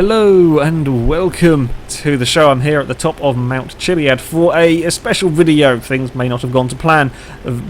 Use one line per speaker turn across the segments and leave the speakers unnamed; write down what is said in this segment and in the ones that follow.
Hello and welcome to the show. I'm here at the top of Mt Chiliad for a special video. Things may not have gone to plan,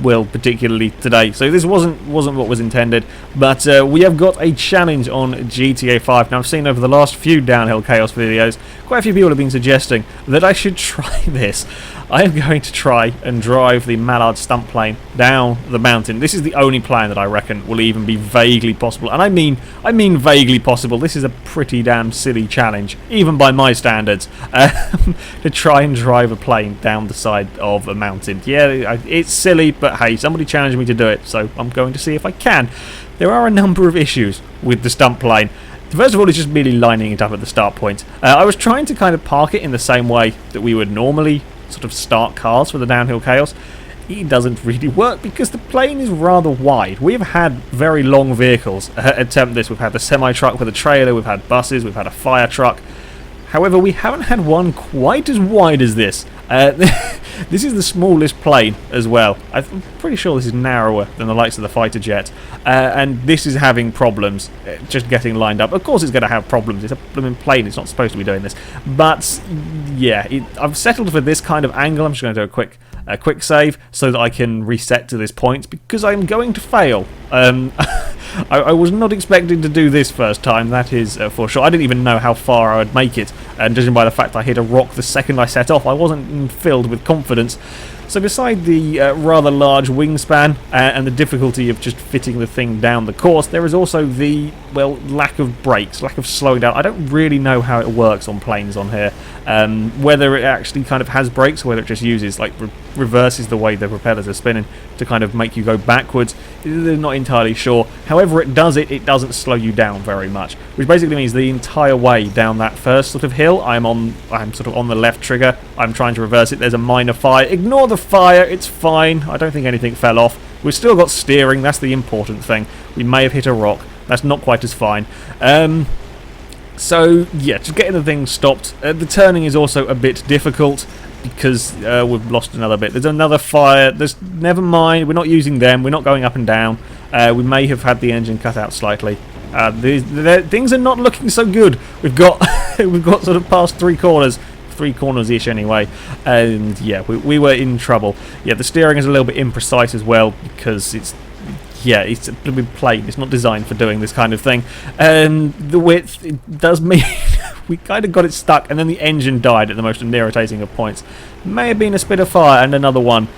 well, particularly today. So this wasn't what was intended, but we have got a challenge on GTA 5. Now I've seen over the last few Downhill Chaos videos, quite a few people have been suggesting that I should try this. I am going to try and drive the Mallard stunt plane down the mountain. This is the only plan that I reckon will even be vaguely possible, and I mean vaguely possible. This is a pretty damn silly challenge, even by my standards, to try and drive a plane down the side of a mountain. Yeah, it's silly, but hey, somebody challenged me to do it, so I'm going to see if I can. There are a number of issues with the stunt plane. First of all, it's just merely lining it up at the start point. I was trying to kind of park it in the same way that we would normally sort of start cars for the Downhill Chaos. It doesn't really work because the plane is rather wide. We've had very long vehicles attempt this. We've had the semi-truck with a trailer, we've had buses, we've had a fire truck. However, we haven't had one quite as wide as this. This is the smallest plane as well. I'm pretty sure this is narrower than the likes of the fighter jet. And this is having problems just getting lined up. Of course it's going to have problems. It's a blooming plane. It's not supposed to be doing this. But yeah, I've settled for this kind of angle. I'm just going to do a quick save so that I can reset to this point because I'm going to fail. I was not expecting to do this first time, that is for sure. I didn't even know how far I would make it, and judging by the fact I hit a rock the second I set off, I wasn't filled with confidence. So beside the rather large wingspan and the difficulty of just fitting the thing down the course, there is also the, well, lack of brakes, lack of slowing down. I don't really know how it works on planes on here, whether it actually kind of has brakes or whether it just uses, like, reverses the way the propellers are spinning to kind of make you go backwards. They're not entirely sure. However it does it, it doesn't slow you down very much, which basically means the entire way down that first sort of hill, I'm sort of on the left trigger. I'm trying to reverse it. There's a minor fire. Ignore the fire. It's fine. I don't think anything fell off. We've still got steering. That's the important thing. We may have hit a rock. That's not quite as fine. So yeah, just getting the thing stopped. The turning is also a bit difficult because we've lost another bit. There's another fire. Never mind. We're not using them. We're not going up and down. We may have had the engine cut out slightly. Things are not looking so good. We've got sort of past three corners-ish anyway, and yeah, we were in trouble. Yeah, the steering is a little bit imprecise as well because it's a bit plain. It's not designed for doing this kind of thing. The width, it does mean we kind of got it stuck, and then the engine died at the most irritating of points. May have been a spit of fire and another one.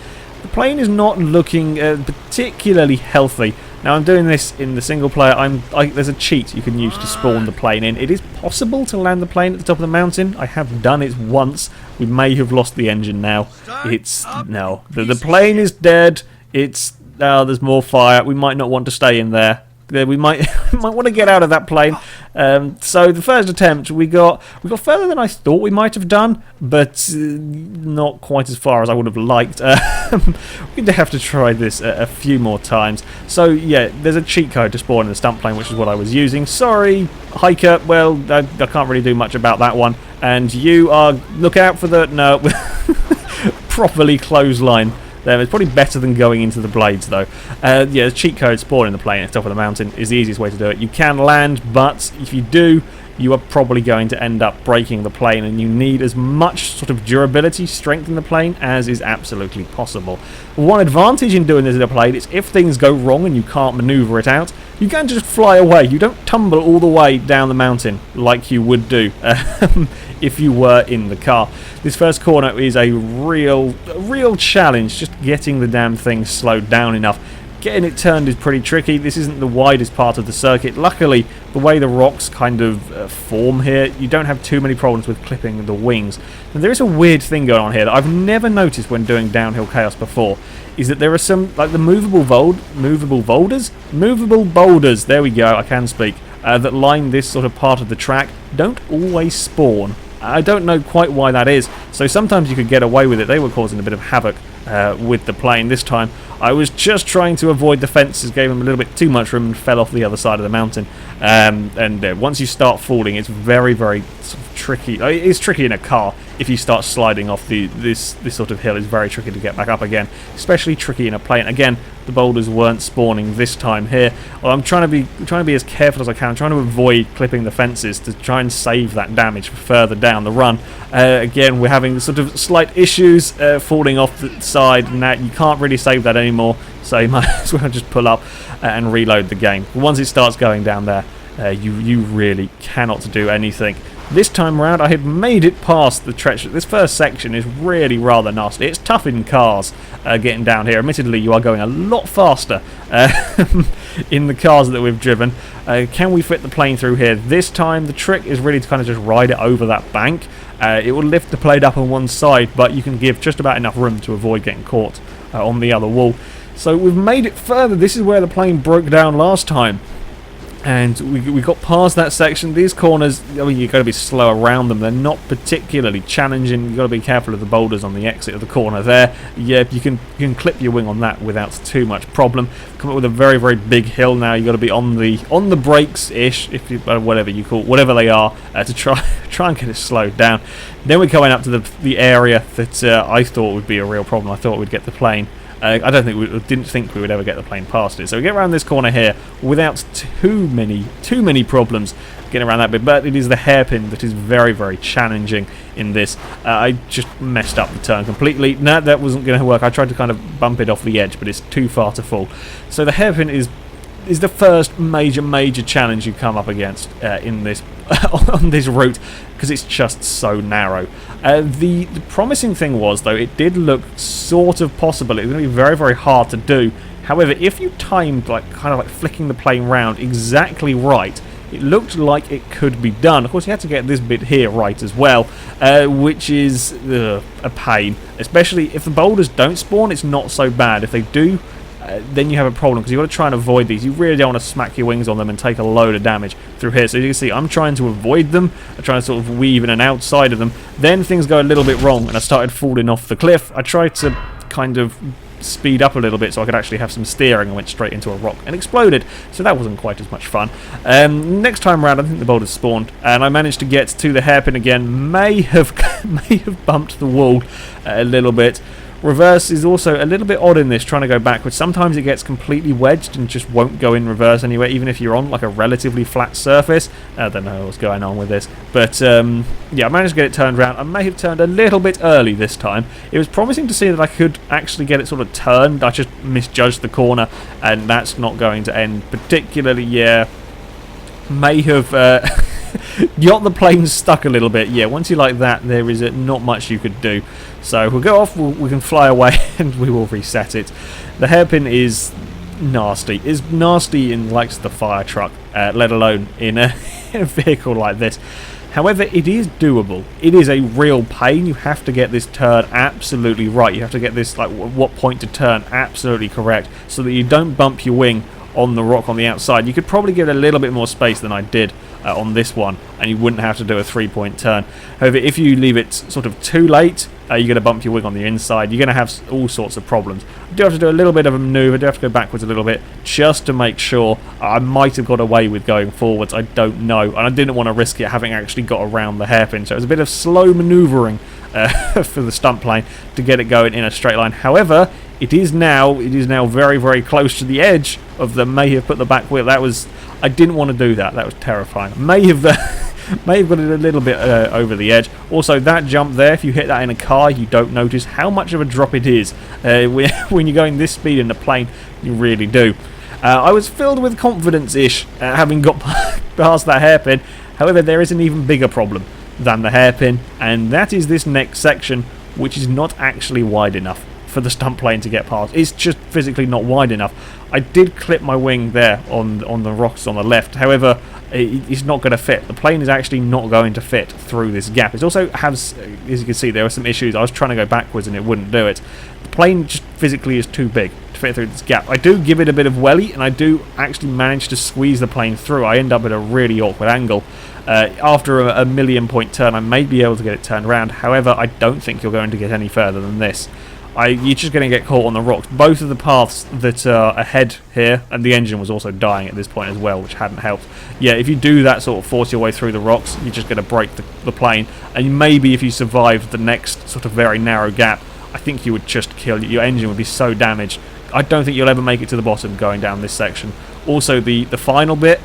The plane is not looking particularly healthy. Now I'm doing this in the single player. There's a cheat you can use to spawn the plane in. It is possible to land the plane at the top of the mountain. I have done it once. We may have lost the engine now. The plane is dead. There's more fire. We might not want to stay in there. We might want to get out of that plane. So the first attempt, we got further than I thought we might have done, but not quite as far as I would have liked. We're going to have to try this a few more times. So yeah, there's a cheat code to spawn in the stunt plane, which is what I was using. Sorry, hiker. Well, I can't really do much about that one. And you are, look out for the, no, properly clothesline. It's probably better than going into the blades, though. Yeah, the cheat code spawning the plane at the top of the mountain is the easiest way to do it. You can land, but if you do, you are probably going to end up breaking the plane, and you need as much sort of durability, strength in the plane as is absolutely possible. One advantage in doing this in a plane is if things go wrong and you can't maneuver it out, you can just fly away. You don't tumble all the way down the mountain like you would do if you were in the car. This first corner is a real challenge, just getting the damn thing slowed down enough. Getting it turned is pretty tricky. This isn't the widest part of the circuit. Luckily, the way the rocks kind of form here, you don't have too many problems with clipping the wings. And there is a weird thing going on here that I've never noticed when doing Downhill Chaos before, is that there are some, like the movable boulders, there we go, I can speak, that line this sort of part of the track, don't always spawn. I don't know quite why that is. So sometimes you could get away with it. They were causing a bit of havoc with the plane. This time I was just trying to avoid the fences, gave them a little bit too much room and fell off the other side of the mountain. And once you start falling, it's very, very sort of tricky. It's tricky in a car. if you start sliding off this sort of hill, it's very tricky to get back up again, especially tricky in a plane. Again, the boulders weren't spawning this time here. Well, I'm trying to be as careful as I can. I'm trying to avoid clipping the fences to try and save that damage for further down the run. Again, we're having sort of slight issues falling off the side, and that you can't really save that anymore, so you might as well just pull up and reload the game. Once it starts going down there, you really cannot do anything. This time around, I had made it past the treacherous. This first section is really rather nasty. It's tough in cars getting down here. Admittedly, you are going a lot faster in the cars that we've driven. Can we fit the plane through here? This time, the trick is really to kind of just ride it over that bank. It will lift the plane up on one side, but you can give just about enough room to avoid getting caught on the other wall. So we've made it further. This is where the plane broke down last time. And we got past that section. These corners, I mean, you've got to be slow around them. They're not particularly challenging. You've got to be careful of the boulders on the exit of the corner there. Yeah, you can clip your wing on that without too much problem. Come up with a very, very big hill now. You've got to be on the brakes-ish, if you, whatever you call, whatever they are, to try and get it slowed down. Then we're going up to the area that I thought would be a real problem. I thought we'd get the plane. I didn't think we would ever get the plane past it. So we get around this corner here without too many problems getting around that bit. But it is the hairpin that is very, very challenging in this. I just messed up the turn completely. No, that wasn't going to work. I tried to kind of bump it off the edge, but it's too far to fall. So the hairpin is the first major challenge you come up against in this on this route, because it's just so narrow. The promising thing was, though, it did look sort of possible. It was going to be very, very hard to do. However, if you timed kind of flicking the plane round exactly right, it looked like it could be done. Of course, you had to get this bit here right as well, which is a pain. Especially if the boulders don't spawn, it's not so bad. If they do, then you have a problem, because you've got to try and avoid these. You really don't want to smack your wings on them and take a load of damage through here. So you can see I'm trying to avoid them. I'm trying to sort of weave in and outside of them. Then things go a little bit wrong, and I started falling off the cliff. I tried to kind of speed up a little bit so I could actually have some steering, and went straight into a rock and exploded. So that wasn't quite as much fun. Next time around, I think the boulders spawned, and I managed to get to the hairpin again. May have bumped the wall a little bit. Reverse is also a little bit odd in this, trying to go backwards. Sometimes it gets completely wedged and just won't go in reverse anywhere, even if you're on a relatively flat surface. I don't know what's going on with this, but yeah, I managed to get it turned around. I may have turned a little bit early this time. It was promising to see that I could actually get it sort of turned. I just misjudged the corner, and that's not going to end particularly. Yeah, may have got the plane stuck a little bit. Yeah, once you're like that, there is not much you could do. So we'll go off, we can fly away, and we will reset it. The hairpin is nasty. It's nasty in the fire truck, let alone in a vehicle like this. However, it is doable. It is a real pain. You have to get this turn absolutely right. You have to get this, what point to turn absolutely correct, so that you don't bump your wing on the rock on the outside. You could probably give it a little bit more space than I did on this one, and you wouldn't have to do a 3-point turn. However, if you leave it sort of too late, you're going to bump your wing on the inside. You're going to have all sorts of problems. You do have to do a little bit of a maneuver. You do have to go backwards a little bit just to make sure. I might have got away with going forwards. I don't know, and I didn't want to risk it having actually got around the hairpin. So it was a bit of slow manoeuvring for the stunt plane to get it going in a straight line. However, it is now very, very close to the edge of the may have put the back wheel. I didn't want to do that. That was terrifying. May have got it a little bit over the edge. Also, that jump there, if you hit that in a car, you don't notice how much of a drop it is. When you're going this speed in the plane, you really do. I was filled with confidence-ish having got past that hairpin. However, there is an even bigger problem than the hairpin, and that is this next section, which is not actually wide enough for the stunt plane to get past. It's just physically not wide enough. I did clip my wing there on the rocks on the left. However, it's not going to fit. The plane is actually not going to fit through this gap. It also has, as you can see, there were some issues. I was trying to go backwards and it wouldn't do it. The plane just physically is too big to fit through this gap. I do give it a bit of welly, and I do actually manage to squeeze the plane through. I end up at a really awkward angle. After a 1,000,000-point turn, I may be able to get it turned around. However, I don't think you're going to get any further than this. you're just going to get caught on the rocks. Both of the paths that are ahead here, and the engine was also dying at this point as well, which hadn't helped. Yeah, if you do that, sort of force your way through the rocks, you're just going to break the plane. And maybe if you survived the next sort of very narrow gap, I think you would just kill. Your engine would be so damaged. I don't think you'll ever make it to the bottom going down this section. Also, the final bit,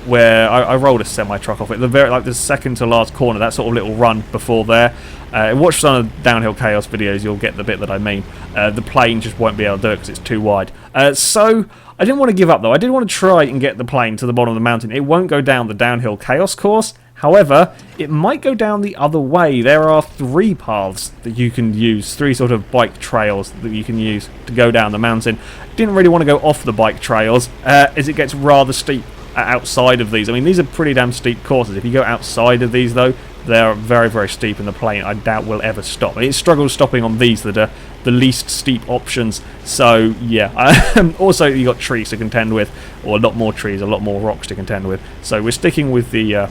where I rolled a semi-truck off it, the second to last corner, that sort of little run before there. Watch some of the Downhill Chaos videos, you'll get the bit that I mean. The plane just won't be able to do it because it's too wide. So, I didn't want to give up though. I did want to try and get the plane to the bottom of the mountain. It won't go down the Downhill Chaos course. However, it might go down the other way. There are 3 paths that you can use, 3 sort of bike trails that you can use to go down the mountain. Didn't really want to go off the bike trails, as it gets rather steep outside of these. I mean, these are pretty damn steep courses. If you go outside of these, though, they're very, very steep, and the plane, I doubt, will ever stop. It struggles stopping on these that are the least steep options. So, yeah. Also, you got trees to contend with, or a lot more trees, a lot more rocks to contend with. So, we're sticking with the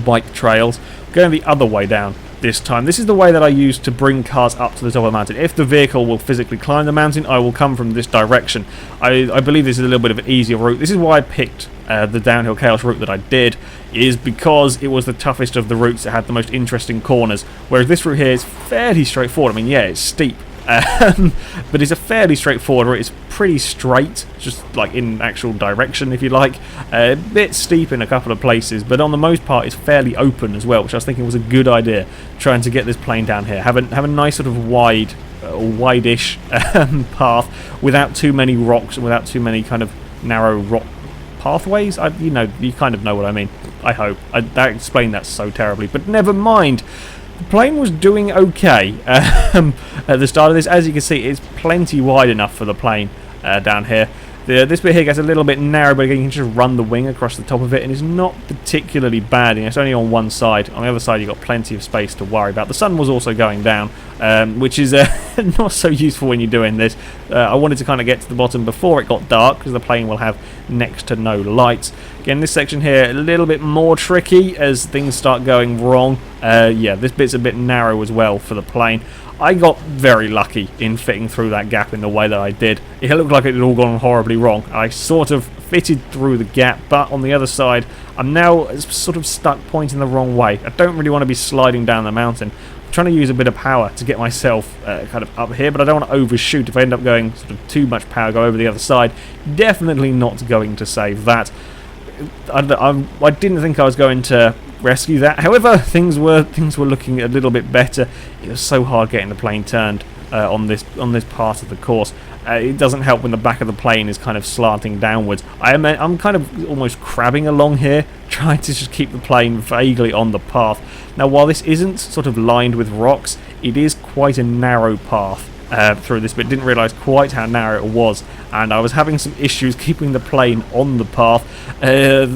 bike trails, going the other way down this time. This is the way that I use to bring cars up to the top of the mountain. If the vehicle will physically climb the mountain, I will come from this direction. I believe this is a little bit of an easier route. This is why I picked the Downhill Chaos route that I did, is because it was the toughest of the routes. It had the most interesting corners, whereas this route here is fairly straightforward. I mean, yeah, it's steep, but it's a fairly straightforward route. It's pretty straight, just like in actual direction, if you like. A bit steep in a couple of places, but on the most part it's fairly open as well, which I was thinking was a good idea, trying to get this plane down here. Have a nice sort of wide-ish path without too many rocks and without too many kind of narrow rock pathways. You kind of know what I mean. I hope. I explained that so terribly, but never mind. The plane was doing okay at the start of this. As you can see, it's plenty wide enough for the plane down here. This bit here gets a little bit narrow, but again, you can just run the wing across the top of it, and it's not particularly bad. It's only on one side. On the other side, you've got plenty of space to worry about. The sun was also going down, which is not so useful when you're doing this. I wanted to kind of get to the bottom before it got dark, because the plane will have next to no lights. Again, this section here, a little bit more tricky as things start going wrong. Yeah, this bit's a bit narrow as well for the plane. I got very lucky in fitting through that gap in the way that I did. It looked like it had all gone horribly wrong. I sort of fitted through the gap, but on the other side, I'm now sort of stuck pointing the wrong way. I don't really want to be sliding down the mountain. I'm trying to use a bit of power to get myself kind of up here, but I don't want to overshoot. If I end up going sort of too much power, go over the other side, definitely not going to save that. I didn't think I was going to rescue that. However, things were looking a little bit better. It was so hard getting the plane turned on this part of the course. It doesn't help when the back of the plane is kind of slanting downwards. I'm kind of almost crabbing along here, trying to just keep the plane vaguely on the path. Now, while this isn't sort of lined with rocks, it is quite a narrow path through this bit. Didn't realise quite how narrow it was, and I was having some issues keeping the plane on the path.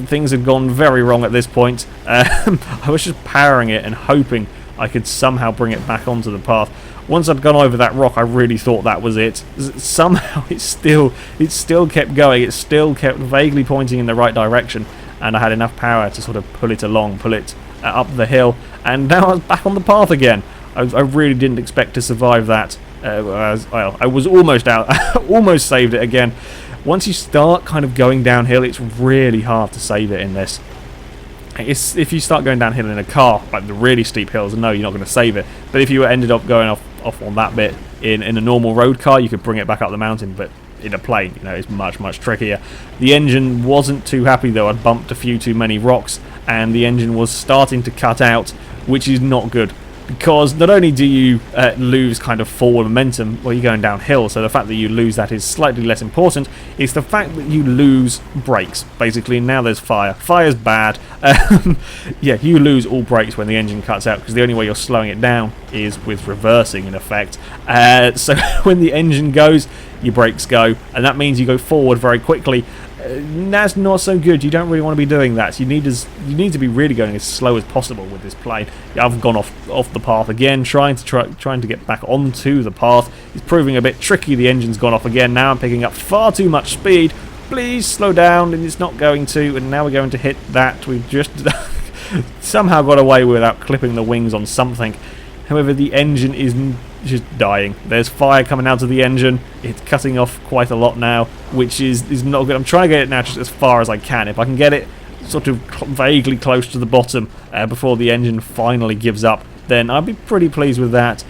Things had gone very wrong at this point. I was just powering it and hoping I could somehow bring it back onto the path. Once I'd gone over that rock, I really thought that was it. Somehow it still kept going. It still kept vaguely pointing in the right direction, and I had enough power to sort of pull it along, pull it up the hill, and now I was back on the path again. I really didn't expect to survive that. I was almost out. Almost saved it again. Once you start kind of going downhill, it's really hard to save it in this. If you start going downhill in a car, like the really steep hills, no, you're not going to save it. But if you ended up going off on that bit in a normal road car, you could bring it back up the mountain. But in a plane, it's much trickier. The engine wasn't too happy though. I'd bumped a few too many rocks, and the engine was starting to cut out, which is not good. Because not only do you lose kind of forward momentum while you're going downhill, so the fact that you lose that is slightly less important, it's the fact that you lose brakes, basically. Now there's fire. Fire's bad. Yeah, you lose all brakes when the engine cuts out, because the only way you're slowing it down is with reversing, in effect. So when the engine goes, your brakes go, and that means you go forward very quickly. That's not so good. You don't really want to be doing that. You need to be really going as slow as possible with this plane. I've gone off the path again, trying to get back onto the path. It's proving a bit tricky. The engine's gone off again. Now I'm picking up far too much speed. Please slow down, and it's not going to. And now we're going to hit that. We've just somehow got away without clipping the wings on something. However, the engine is just dying. There's fire coming out of the engine. It's cutting off quite a lot now, which is not good. I'm trying to get it now just as far as I can. If I can get it sort of vaguely close to the bottom before the engine finally gives up, then I'd be pretty pleased with that.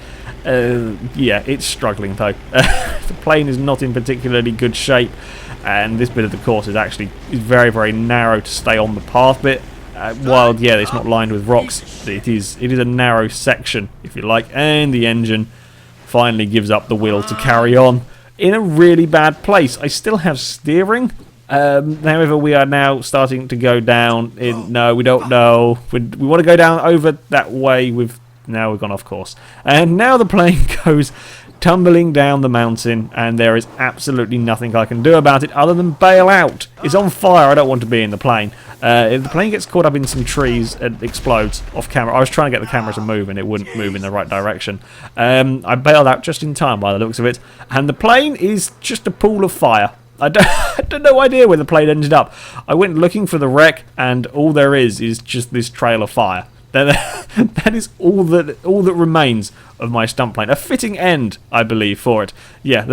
Yeah, it's struggling though. The plane is not in particularly good shape, and this bit of the course is actually very, very narrow to stay on the path bit. While, yeah, it's not lined with rocks, it is a narrow section, if you like, and the engine finally gives up the will to carry on in a really bad place. I still have steering. However, we are now starting to go down in... No, we don't know. We want to go down over that way. Now we've gone off course. And now the plane goes tumbling down the mountain, and there is absolutely nothing I can do about it other than bail out. It's on fire. I don't want to be in the plane. If the plane gets caught up in some trees and explodes off camera, I was trying to get the camera to move and it wouldn't move in the right direction. I bailed out just in time by the looks of it, and the plane is just a pool of fire. I don't no idea where the plane ended up. I went looking for the wreck, and all there is just this trail of fire. That is all that remains of my stunt plane. A fitting end, I believe, for it. Yeah,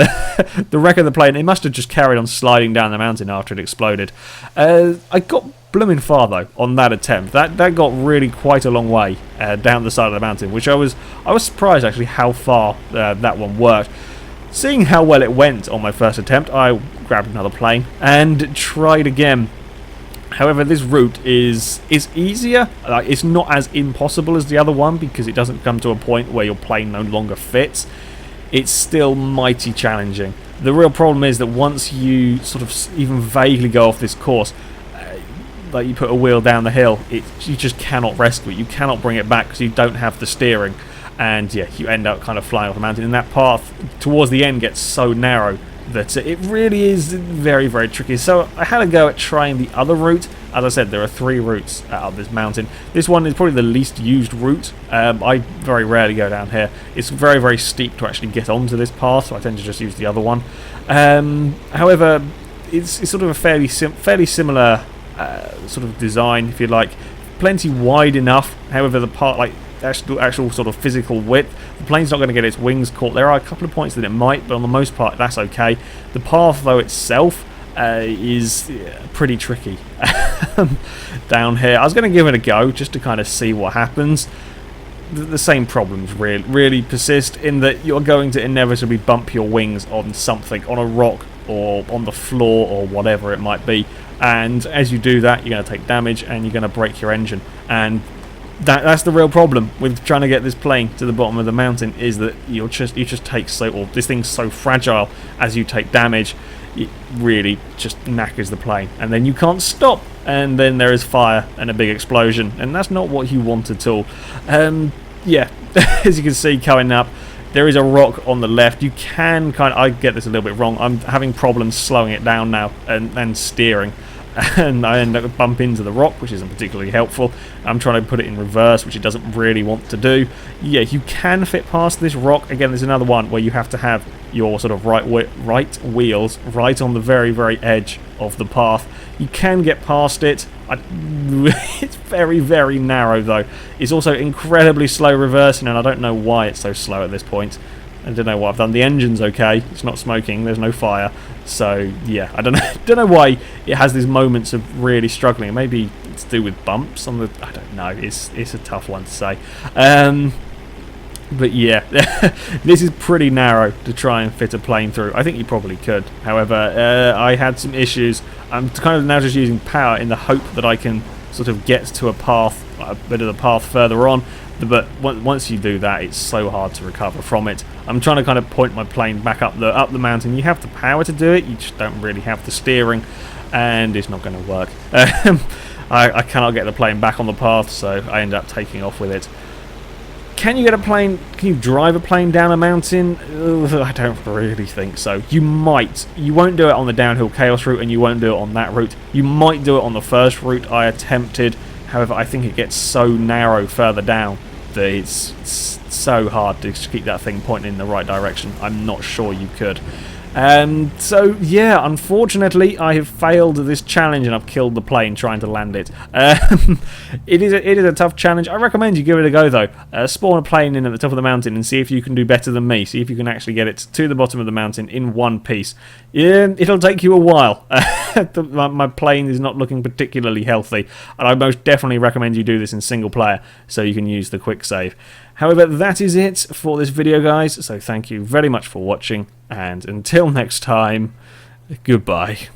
the wreck of the plane, it must have just carried on sliding down the mountain after it exploded. I got blooming far, though, on that attempt. That got really quite a long way down the side of the mountain, which I was surprised, actually, how far that one worked. Seeing how well it went on my first attempt, I grabbed another plane and tried again. However, this route is easier. It's not as impossible as the other one because it doesn't come to a point where your plane no longer fits. It's still mighty challenging. The real problem is that once you sort of even vaguely go off this course, like you put a wheel down the hill, you just cannot rescue it. You cannot bring it back because you don't have the steering. And yeah, you end up kind of flying off the mountain. And that path towards the end gets so narrow that it really is very, very tricky. So I had a go at trying the other route. As I said, there are 3 routes out of this mountain. This one is probably the least used route. I very rarely go down here. It's very, very steep to actually get onto this path, so I tend to just use the other one. However, it's sort of a fairly similar sort of design, if you like. Plenty wide enough. However, the part like actual sort of physical width, the plane's not going to get its wings caught. There are a couple of points that it might, but on the most part that's okay. The path though itself is pretty tricky down here. I was going to give it a go just to kind of see what happens. The same problems really persist in that you're going to inevitably bump your wings on something, on a rock or on the floor or whatever it might be, and as you do that you're going to take damage and you're going to break your engine. And that's the real problem with trying to get this plane to the bottom of the mountain, is that you just take this thing's so fragile. As you take damage, it really just knackers the plane, and then you can't stop, and then there is fire and a big explosion, and that's not what you want at all. Yeah, as you can see coming up, there is a rock on the left. You can I get this a little bit wrong. I'm having problems slowing it down now and steering. And I end up bump into the rock, which isn't particularly helpful. I'm trying to put it in reverse, which it doesn't really want to do. Yeah, you can fit past this rock. Again, there's another one where you have to have your sort of right wheels right on the very, very edge of the path. You can get past it. It's very, very narrow, though. It's also incredibly slow reversing, and I don't know why it's so slow at this point. I don't know what I've done. The engine's okay. It's not smoking. There's no fire. So yeah, I don't know why it has these moments of really struggling. Maybe it's to do with bumps on the. I don't know. It's a tough one to say. But yeah, this is pretty narrow to try and fit a plane through. I think you probably could. However, I had some issues. I'm kind of now just using power in the hope that I can sort of get to a bit of the path further on. But once you do that, it's so hard to recover from it. I'm trying to kind of point my plane back up the mountain. You have the power to do it, you just don't really have the steering, and it's not going to work. I cannot get the plane back on the path, so I end up taking off with it. Can you drive a plane down a mountain? I don't really think so. You might. You won't do it on the downhill chaos route, and you won't do it on that route. You might do it on the first route I attempted. However, I think it gets so narrow further down that it's so hard to keep that thing pointing in the right direction. I'm not sure you could. So yeah, unfortunately I have failed this challenge and I've killed the plane trying to land it. It is a tough challenge. I recommend you give it a go though. Spawn a plane in at the top of the mountain and see if you can do better than me. See if you can actually get it to the bottom of the mountain in one piece. Yeah, it'll take you a while. My plane is not looking particularly healthy, and I most definitely recommend you do this in single player so you can use the quick save. However, that is it for this video, guys, so thank you very much for watching, and until next time, goodbye.